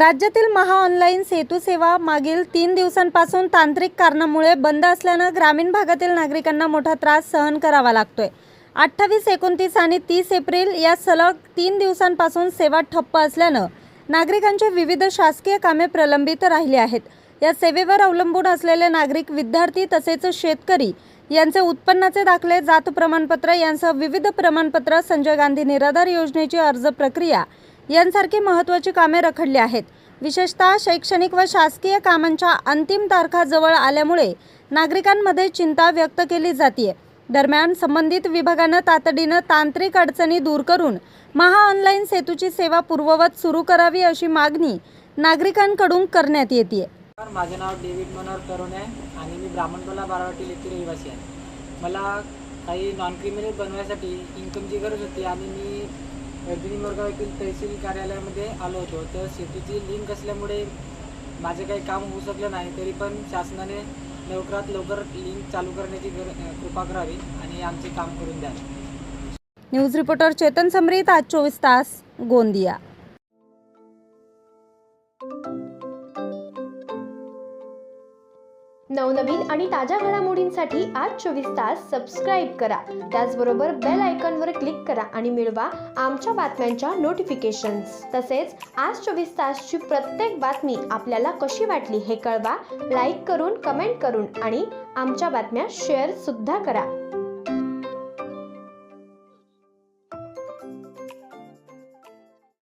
राज्यातील महाऑनलाईन सेतू सेवा मागील 3 दिवसांपासून तांत्रिक कारणामुळे बंद असल्यानं ग्रामीण भागातील नागरिकांना मोठा त्रास सहन करावा लागतोय। 28, 29 आणि 30 एप्रिल या सलग 3 दिवसांपासून सेवा ठप्प असल्यानं नागरिकांचे विविध शासकीय कामे प्रलंबित राहिली आहेत। या सेवेवर अवलंबून असलेले नागरिक, विद्यार्थी तसेच शेतकरी यांचे उत्पन्नाचे दाखले, जात प्रमाणपत्र यांसह विविध प्रमाणपत्र, संजय गांधी निराधार योजनेची अर्ज प्रक्रिया यांसारखी महत्त्वाची कामे रखडली आहेत। विशेषतः शैक्षणिक व शासकीय कामांच्या अंतिम तारखा जवळ आल्यामुळे नागरिकांमध्ये चिंता व्यक्त केली जाते। दरम्यान संबंधित विभागाने तातडीने तांत्रिक अडचणी दूर करून महाऑनलाईन सेतूची सेवा पूर्ववत सुरू करावी अशी मागणी नागरिकांकडून करण्यात येते। माझे नाव डेव्हिड मनोहर तरुण आहे आणि मी ब्राह्मणटोला बारावटी येथील रहिवासी आहे। मला काही नॉन क्रिमिनल बनवण्यासाठी इन्कमची गरज होती आणि मी अर्जुनी मोरगाव येथील तहसील कार्यालयामध्ये आलो होतो। तर सेतूची लिंक असल्यामुळे माझे काही काम होऊ शकलं नाही, तरी पण शासनाने लवकरात लवकर लिंक चालू करण्याची कृपा करावी आणि आमचे काम करून द्यावे। न्यूज रिपोर्टर चेतन समरीत, आज 24 तास, गोंदिया। नवनवीन आणि ताज्या घडामोडींसाठी आज 24 तास सबस्क्राईब करा। त्याचबरोबर बेल आयकॉनवर क्लिक करा आणि मिळवा आमच्या बातम्यांच्या नोटिफिकेशन्स। तसेच आज 24 तासची प्रत्येक बातमी आपल्याला कशी वाटली हे कळवा, लाईक करून, कमेंट करून आणि आमच्या बातम्या शेअर सुद्धा करा।